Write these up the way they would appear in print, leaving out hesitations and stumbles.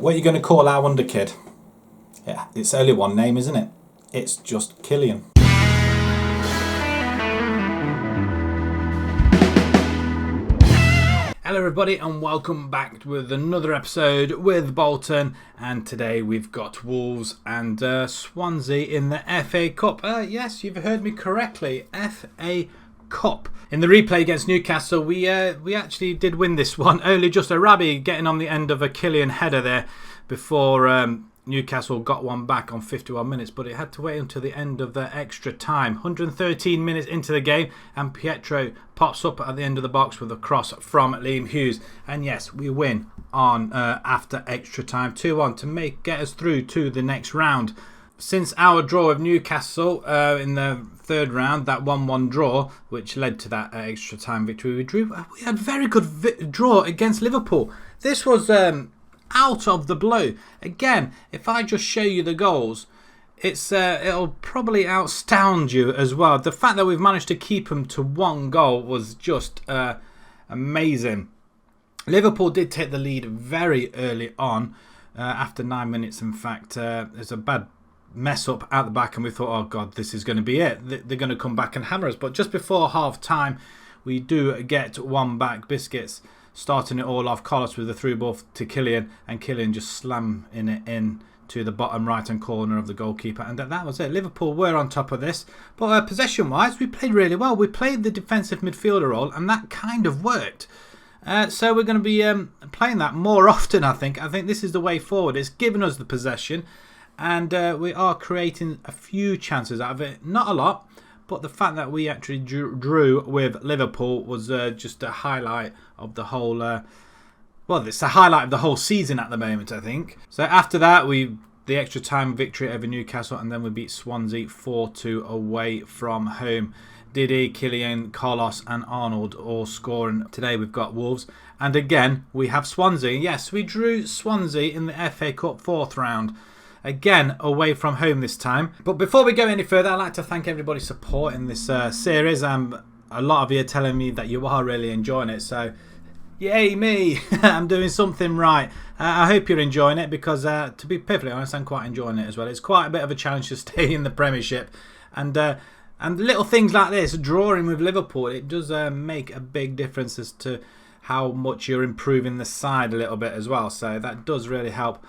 What are you going to call our wonder kid? Yeah, it's only one name, isn't it? It's just Kylian. Hello everybody and welcome back with another episode with Bolton, and today we've got Wolves and Swansea in the FA Cup. Yes, you've heard me correctly, FA Cup. In the replay against Newcastle, we actually did win this one. Only just a Rabi getting on the end of a Kylian header there before Newcastle got one back on 51 minutes, but it had to wait until the end of the extra time. 113 minutes into the game, and Pietro pops up at the end of the box with a cross from Liam Hughes. And yes, we win on after extra time, 2-1 to get us through to the next round. Since our draw with Newcastle in the third round, that 1-1 draw, which led to that extra time victory we drew, we had a very good draw against Liverpool. This was out of the blue. Again, if I just show you the goals, it'll probably astound you as well. The fact that we've managed to keep them to one goal was just amazing. Liverpool did take the lead very early on, after 9 minutes. In fact, there's a bad mess up at the back and we thought, oh god, this is going to be it. They're going to come back and hammer us. But just before half time, we do get one back. Biscuits starting it all off. Carlos with the through ball to Kylian, and Kylian just slamming it in to the bottom right hand corner of the goalkeeper, and that was it. Liverpool were on top of this, but possession wise we played really well. We played the defensive midfielder role and that kind of worked. So we're going to be playing that more often. I think this is the way forward. It's given us the possession, and we are creating a few chances out of it. Not a lot, but the fact that we actually drew with Liverpool was just a highlight of the whole. Well, it's a highlight of the whole season at the moment, I think. So after that, the extra time victory over Newcastle, and then we beat Swansea 4-2 away from home. Didi, Kylian, Carlos, and Arnold all scoring. Today we've got Wolves, and again we have Swansea. Yes, we drew Swansea in the FA Cup fourth round. Again, away from home this time. But before we go any further, I'd like to thank everybody supporting this series. A lot of you are telling me that you are really enjoying it. So, yay me! I'm doing something right. I hope you're enjoying it because, to be perfectly honest, I'm quite enjoying it as well. It's quite a bit of a challenge to stay in the Premiership. And little things like this, drawing with Liverpool, it does make a big difference as to how much you're improving the side a little bit as well. So that does really help.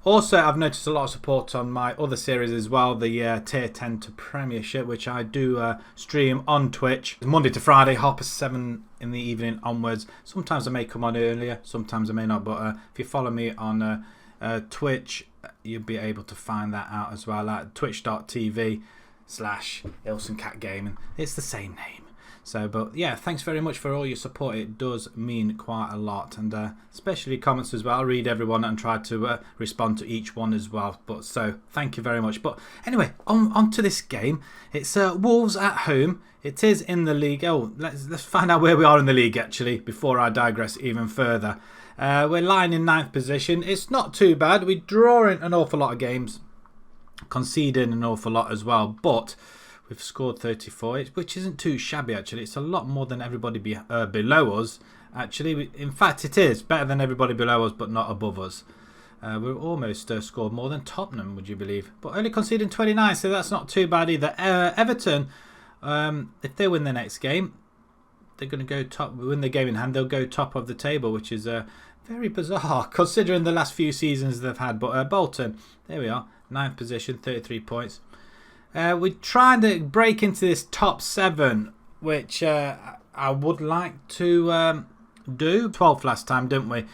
Also, I've noticed a lot of support on my other series as well, the Tier 10 to Premiership, which I do stream on Twitch Monday to Friday, 7:30 in the evening onwards. Sometimes I may come on earlier, sometimes I may not, but if you follow me on Twitch, you'll be able to find that out as well at twitch.tv/IlsonCatGaming. It's the same name. So, but yeah, thanks very much for all your support. It does mean quite a lot, and especially comments as well. I read everyone and try to respond to each one as well. But so, thank you very much. But anyway, on to this game. It's Wolves at home. It is in the league. Oh, let's find out where we are in the league actually before I digress even further. We're lying in 9th position. It's not too bad. We're drawing an awful lot of games, conceding an awful lot as well, but we've scored 34, which isn't too shabby actually. It's a lot more than everybody below us actually. In fact, it is better than everybody below us, but not above us. We're almost scored more than Tottenham, would you believe? But only conceding 29, so that's not too bad either. Everton, if they win the next game, they're going to go top. Win the game in hand, they'll go top of the table, which is very bizarre considering the last few seasons they've had. But Bolton, there we are, 9th position, 33 points. We're trying to break into this top 7, which I would like to do. 12th last time, didn't we?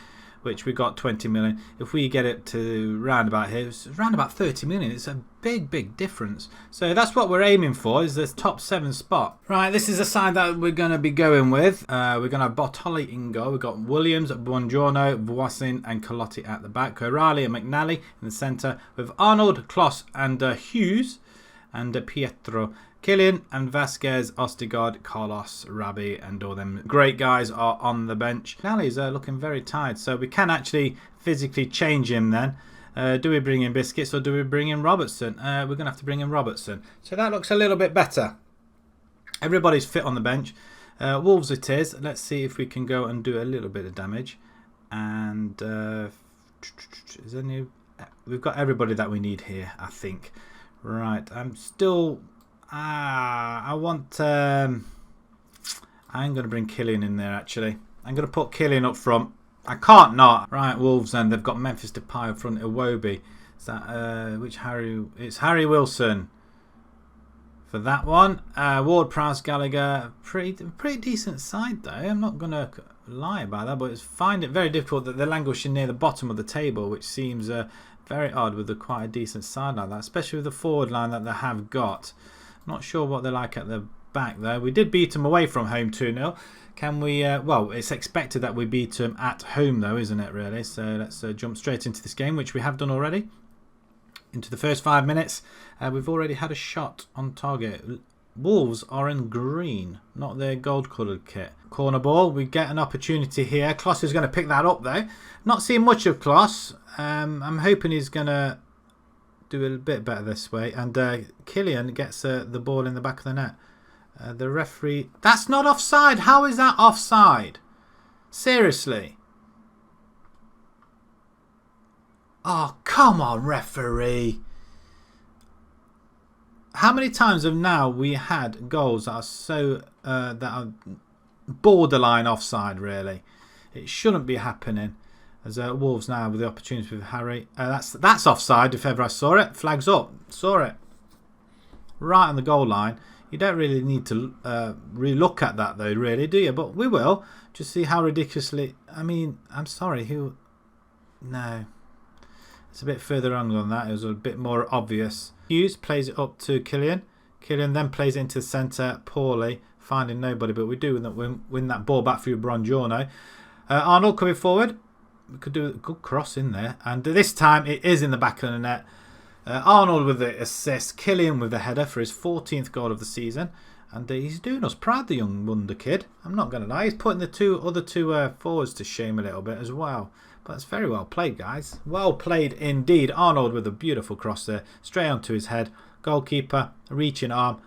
Which we got 20 million. If we get it to round about here, it's round about 30 million. It's a big difference. So that's what we're aiming for, is this top 7 spot. Right, this is the side that we're going to be going with. We're going to have Bottoli in goal. We've got Williams, Buongiorno, Voisin and Colotti at the back. O'Reilly and McNally in the centre with Arnold, Kloss and Hughes. And Pietro, Kylian and Vasquez, Ostigard, Carlos, Rabi and all them great guys are on the bench. Nally's looking very tired, so we can actually physically change him then. Do we bring in Biscuits or do we bring in Robertson? We're going to have to bring in Robertson. So that looks a little bit better. Everybody's fit on the bench. Wolves it is. Let's see if we can go and do a little bit of damage. And Is there any? We've got everybody that we need here, I think. Right, I'm still. I want. I'm going to bring Kylian in there. Actually, I'm going to put Kylian up front. I can't not. Right, Wolves. Then they've got Memphis Depay up front. Iwobi. Is that which Harry? It's Harry Wilson. For that one, Ward, Prowse, Gallagher, pretty decent side though. I'm not gonna lie about that, but I find it very difficult that they're languishing near the bottom of the table, which seems very odd with quite a decent side like that, especially with the forward line that they have got. Not sure what they're like at the back though. We did beat them away from home 2-0. Can we? Well, it's expected that we beat them at home though, isn't it? Really. So let's jump straight into this game, which we have done already. Into the first 5 minutes, we've already had a shot on target. Wolves are in green, not their gold-coloured kit. Corner ball, we get an opportunity here. Kloss is going to pick that up though. Not seeing much of Kloss. I'm hoping he's going to do a bit better this way. And Kylian gets the ball in the back of the net. The referee... That's not offside. How is that offside? Seriously. Oh, come on, referee. How many times have now we had goals that are so that are borderline offside, really? It shouldn't be happening. As Wolves now with the opportunity with Harry. That's offside if ever I saw it. Flags up. Saw it. Right on the goal line. You don't really need to re-look at that though, really, do you? But we will. Just see how ridiculously... I mean, I'm sorry. Who... No... It's a bit further on than that. It was a bit more obvious. Hughes plays it up to Kylian. Kylian then plays it into the centre poorly, finding nobody. But we do win that ball back through Buongiorno. Arnold coming forward. We could do a good cross in there. And this time it is in the back of the net. Arnold with the assist. Kylian with the header for his 14th goal of the season. And he's doing us proud, the young wonder kid. I'm not going to lie. He's putting the other two forwards to shame a little bit as well. But it's very well played, guys. Well played indeed. Arnold with a beautiful cross there. Straight onto his head. Goalkeeper, reaching arm.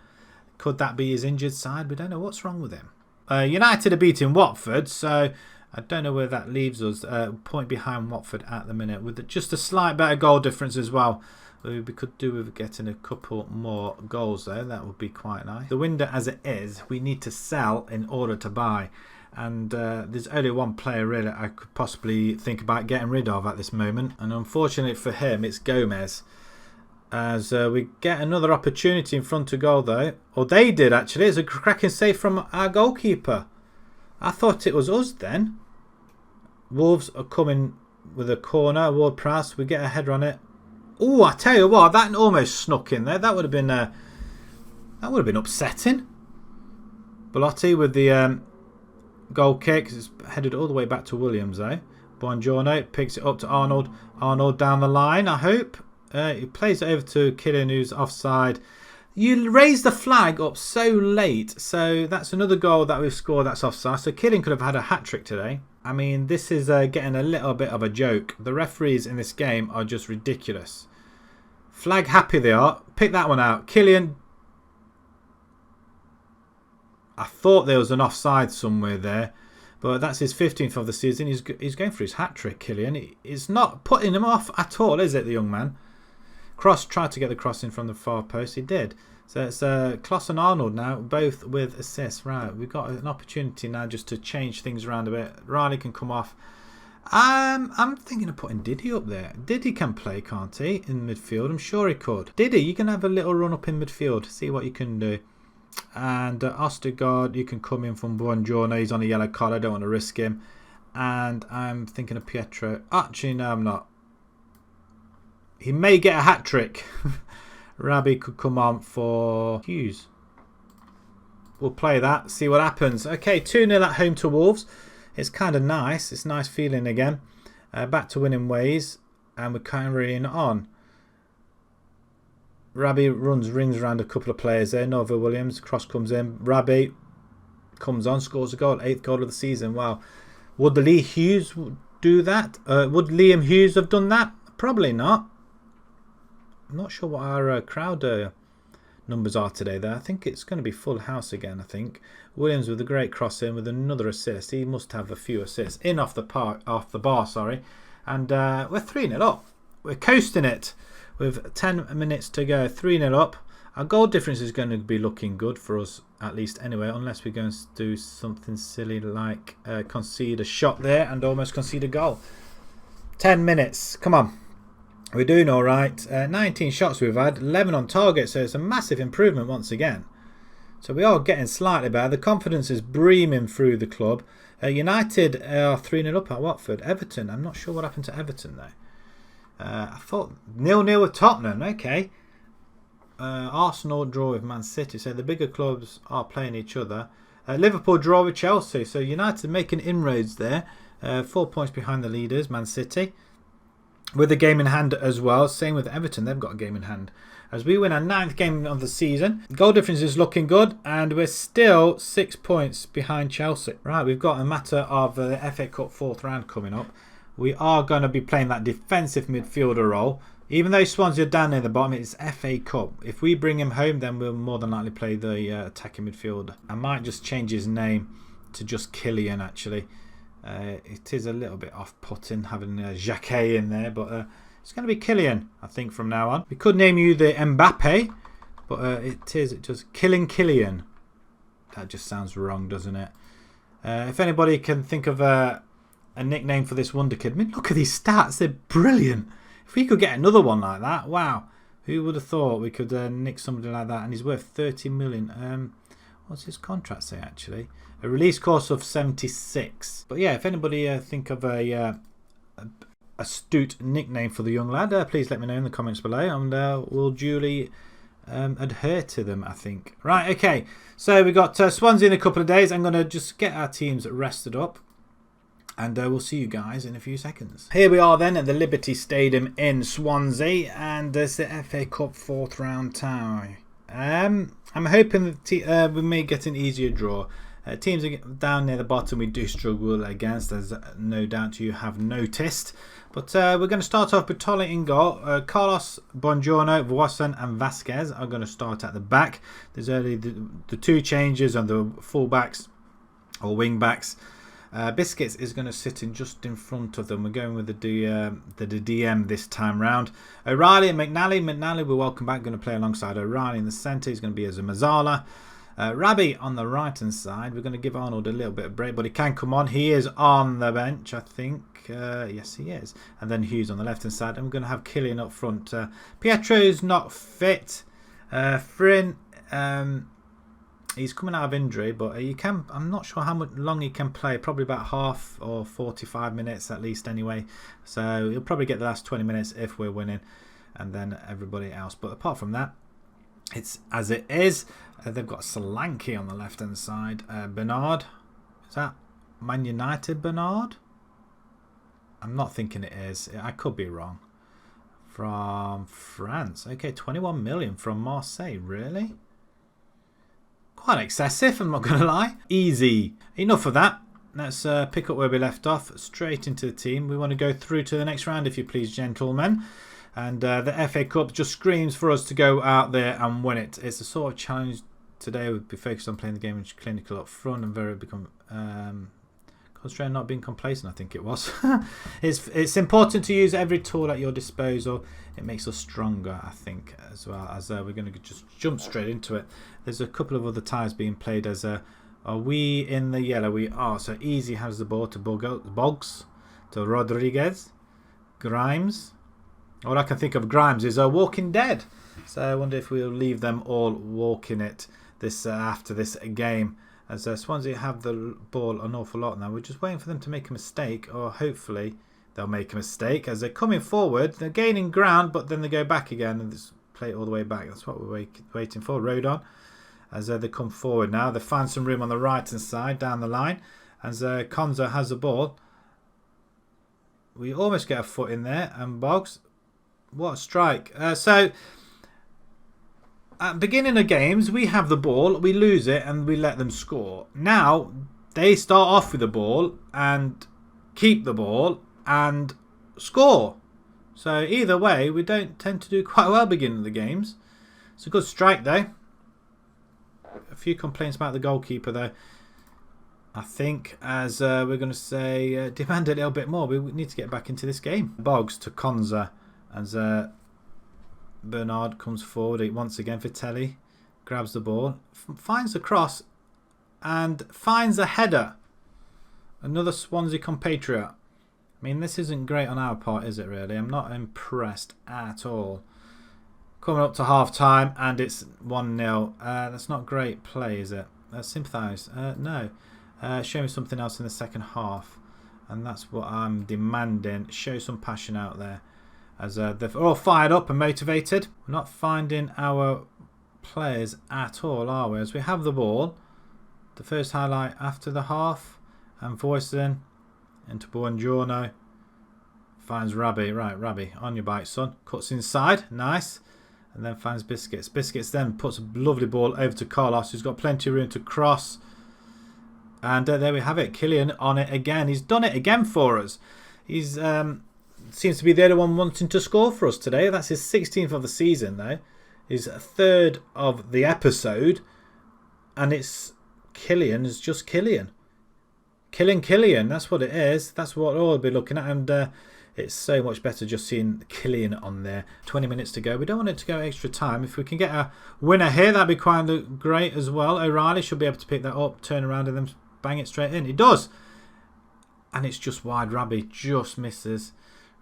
Could that be his injured side? We don't know what's wrong with him. United are beating Watford, so I don't know where that leaves us. Point behind Watford at the minute. With just a slight better goal difference as well. We could do with getting a couple more goals there. That would be quite nice. The window as it is, we need to sell in order to buy. And there's only one player really I could possibly think about getting rid of at this moment. And unfortunately for him, it's Gomez. As we get another opportunity in front of goal though. Or they did actually. It's a cracking save from our goalkeeper. I thought it was us then. Wolves are coming with a corner. Ward Prowse. We get a header on it. Oh, I tell you what, that almost snuck in there. That would have been upsetting. Belotti with the... goal kick. It's headed all the way back to Williams though. Buongiorno picks it up to Arnold. Arnold down the line, I hope. He plays it over to Kylian who's offside. You raise the flag up so late. So that's another goal that we've scored that's offside. So Kylian could have had a hat-trick today. I mean, this is getting a little bit of a joke. The referees in this game are just ridiculous. Flag happy they are. Pick that one out. Kylian... I thought there was an offside somewhere there, but that's his 15th of the season. He's going for his hat-trick, Kylian. It's not putting him off at all, is it, the young man? Cross, tried to get the cross in from the far post. He did. So it's Kloss and Arnold now, both with assists. Right, we've got an opportunity now just to change things around a bit. Riley can come off. I'm thinking of putting Diddy up there. Diddy can play, can't he, in midfield? I'm sure he could. Diddy, you can have a little run up in midfield. See what you can do. And Ostergaard, you can come in from Buongiorno. He's on a yellow card. I don't want to risk him. And I'm thinking of Pietro. Actually, no, I'm not. He may get a hat-trick. Rabbi could come on for Hughes. We'll play that, see what happens. Okay, 2-0 at home to Wolves. It's kind of nice. It's a nice feeling again. Back to winning ways. And we're carrying on. Rabbi rings around a couple of players there. Nova Williams, cross comes in. Rabbi comes on, scores a goal. 8th goal of the season. Wow. Would Lee Hughes do that? Would Liam Hughes have done that? Probably not. I'm not sure what our crowd numbers are today there. I think it's going to be full house again, I think. Williams with a great cross in with another assist. He must have a few assists. In off the bar, sorry. And we're 3-0 up. We're coasting it with 10 minutes to go. 3-0 up. Our goal difference is going to be looking good for us, at least anyway, unless we're going to do something silly like concede a shot there and almost concede a goal. 10 minutes. Come on. We're doing all right. 19 shots we've had, 11 on target, so it's a massive improvement once again. So we are getting slightly better. The confidence is breaming through the club. United are 3-0 up at Watford. Everton, I'm not sure what happened to Everton though. I thought 0-0 with Tottenham. Okay. Arsenal draw with Man City. So the bigger clubs are playing each other. Liverpool draw with Chelsea. So United making inroads there. 4 points behind the leaders, Man City. With a game in hand as well. Same with Everton. They've got a game in hand. As we win our 9th game of the season. Goal difference is looking good. And we're still 6 points behind Chelsea. Right, we've got a matter of the FA Cup 4th round coming up. We are going to be playing that defensive midfielder role. Even though Swansea are down near the bottom, it's FA Cup. If we bring him home, then we'll more than likely play the attacking midfielder. I might just change his name to just Kylian, actually. It is a little bit off-putting having Jacquet in there, but it's going to be Kylian, I think, from now on. We could name you the Mbappe, but it is just killing Kylian. That just sounds wrong, doesn't it? If anybody can think of a nickname for this wonder kid, I mean, look at these stats, they're brilliant. If we could get another one like that, wow. Who would have thought we could nick somebody like that? And he's worth 30 million. What's his contract say, actually? A release cost of 76. But yeah, if anybody think of a astute nickname for the young lad, please let me know in the comments below. And we'll duly adhere to them, I think. Right, okay. So we got Swansea in a couple of days. I'm going to just get our teams rested up. And we'll see you guys in a few seconds. Here we are then at the Liberty Stadium in Swansea. And there's the FA Cup 4th round tie. I'm hoping that we may get an easier draw. Teams are down near the bottom we do struggle against, as no doubt you have noticed. But we're going to start off with Tolle in goal. Carlos, Bongiorno, Voisin and Vasquez are going to start at the back. There's only the 2 changes on the full-backs or wing-backs. Biscuits is going to sit in just in front of them. We're going with the DM this time round. O'Reilly and McNally. McNally, we're welcome back. Going to play alongside O'Reilly in the centre. He's going to be as a Mazzala. Rabbi on the right hand side. We're going to give Arnold a little bit of break, but he can come on. He is on the bench, I think. Yes, he is. And then Hughes on the left hand side. And we're going to have Kylian up front. Pietro's not fit. Frin. He's coming out of injury, but he can. I'm not sure how long he can play. Probably about half or 45 minutes at least anyway. So he'll probably get the last 20 minutes if we're winning. And then everybody else. But apart from that, it's as it is. They've got Solanke on the left-hand side. Bernard. Is that Man United Bernard? I'm not thinking it is. I could be wrong. From France. Okay, 21 million from Marseille. Really? Quite excessive, I'm not going to lie. Easy. Enough of that. Let's pick up where we left off. Straight into the team. We want to go through to the next round, if you please, gentlemen. And the FA Cup just screams for us to go out there and win it. It's a sort of challenge today. We'll be focused on playing the game clinical up front and very concentrating, not being complacent, I think it was. It's important to use every tool at your disposal. It makes us stronger, I think, as well. As we're going to just jump straight into it. There's a couple of other ties being played as are we in the yellow? We are. So Easy has the ball to Boggs, to Rodriguez, Grimes. All I can think of Grimes is Walking Dead. So I wonder if we'll leave them all walking it this after this game. As Swansea have the ball an awful lot now. We're just waiting for them to make a mistake, or hopefully they'll make a mistake. As they're coming forward, they're gaining ground, but then they go back again and just play it all the way back. That's what we're waiting for. Rodon, as they come forward now. They find some room on the right-hand side, down the line. As Konza has the ball. We almost get a foot in there, and Boggs. What a strike. So, at the beginning of games, we have the ball, we lose it, and we let them score. Now, they start off with the ball and keep the ball and score. So, either way, we don't tend to do quite well beginning of the games. It's a good strike, though. A few complaints about the goalkeeper, though. I think, as we're going to say, demand a little bit more. We need to get back into this game. Boggs to Konza as Bernard comes forward once again for Telly. Grabs the ball, finds the cross and finds a header. Another Swansea compatriot. I mean, this isn't great on our part, is it really? I'm not impressed at all. Coming up to half time and it's 1-0. That's not great play, is it? Sympathise. No. Show me something else in the second half. And that's what I'm demanding. Show some passion out there. As they're all fired up and motivated. We're not finding our players at all, are we? As we have the ball. The first highlight after the half. And Voisin into Buongiorno. Finds Rabbi. Right, Rabbi, on your bike, son. Cuts inside. Nice. And then finds Biscuits. Biscuits then puts a lovely ball over to Carlos, who's got plenty of room to cross. And there we have it. Kylian on it again. He's done it again for us. He's seems to be the only one wanting to score for us today. That's his 16th of the season, though. His 3rd of the episode. And it's Kylian. It's just Kylian. Kylian. That's what it is. That's what we'll be looking at. And it's so much better just seeing Kylian on there. 20 minutes to go. We don't want it to go extra time. If we can get a winner here, that'd be quite great as well. O'Reilly should be able to pick that up, turn around and then bang it straight in. It does. And it's just wide. Rabbi just misses.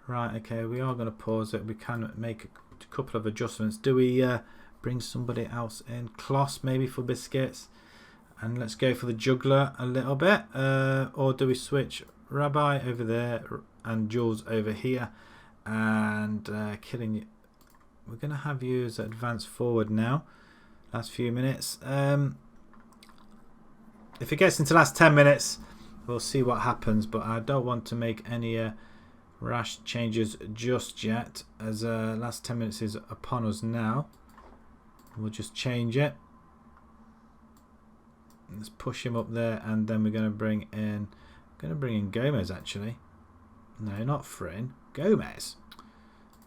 Right, okay, we are going to pause it. We can make a couple of adjustments. Do we bring somebody else in? Kloss maybe for Biscuits. And let's go for the juggler a little bit. Or do we switch Rabbi over there and Jules over here? And Killing. We're going to have you as advance forward now. Last few minutes. If it gets into the last 10 minutes, we'll see what happens. But I don't want to make any rash changes just yet, as last 10 minutes is upon us now. We'll just change it. Let's push him up there, and then we're going to bring in Gomez actually. No, not Frin. Gomez.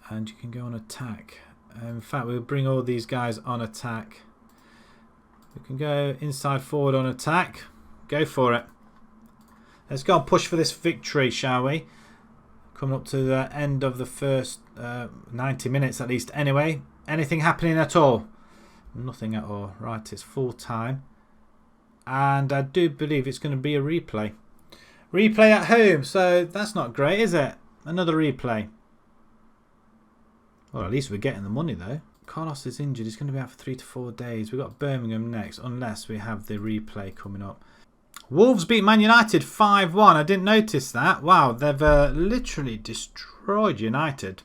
And you can go on attack. In fact, we'll bring all these guys on attack. We can go inside forward on attack. Go for it. Let's go and push for this victory, shall we? Coming up to the end of the first 90 minutes at least anyway. Anything happening at all? Nothing at all. Right, it's full time. And I do believe it's going to be a replay. Replay at home. So that's not great, is it? Another replay. Well, at least we're getting the money though. Carlos is injured. He's going to be out for 3 to 4 days. We've got Birmingham next, unless we have the replay coming up. Wolves beat Man United 5-1. I didn't notice that. Wow, they've literally destroyed United.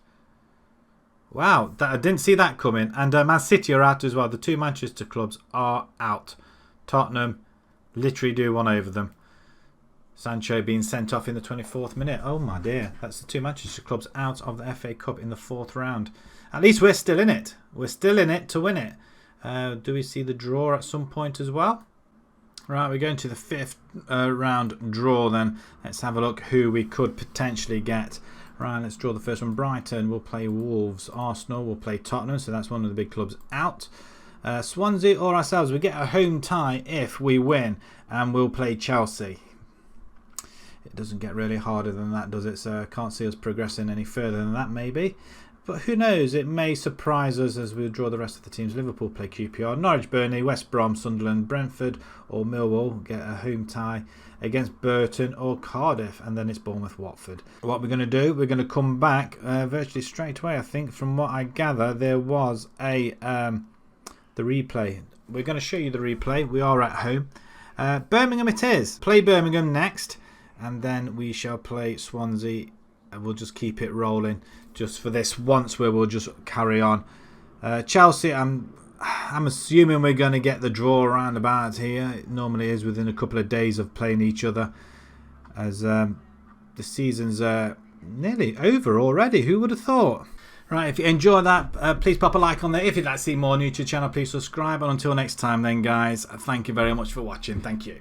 Wow, I didn't see that coming. And Man City are out as well. The two Manchester clubs are out. Tottenham literally do one over them. Sancho being sent off in the 24th minute. Oh my dear. That's the two Manchester clubs out of the FA Cup in the 4th round. At least we're still in it. We're still in it to win it. Do we see the draw at some point as well? Right, we're going to the 5th round draw then. Let's have a look who we could potentially get. Right, let's draw the first one. Brighton will play Wolves. Arsenal will play Tottenham, so that's one of the big clubs out. Swansea or ourselves, we get a home tie if we win, and we'll play Chelsea. It doesn't get really harder than that, does it? So I can't see us progressing any further than that maybe. But who knows, it may surprise us as we draw the rest of the teams. Liverpool play QPR, Norwich, Burnley, West Brom, Sunderland, Brentford or Millwall get a home tie against Bolton or Cardiff, and then it's Bournemouth, Watford. What we're going to do, we're going to come back virtually straight away. I think from what I gather there was the replay. We're going to show you the replay. We are at home. Birmingham it is. Play Birmingham next, and then we shall play Swansea. We'll just keep it rolling just for this once, where we'll just carry on. Chelsea, I'm assuming we're going to get the draw around about here. It normally is within a couple of days of playing each other, as the season's nearly over already. Who would have thought? Right, if you enjoyed that, please pop a like on there. If you'd like to see more new to the channel, please subscribe. And until next time then, guys, thank you very much for watching. Thank you.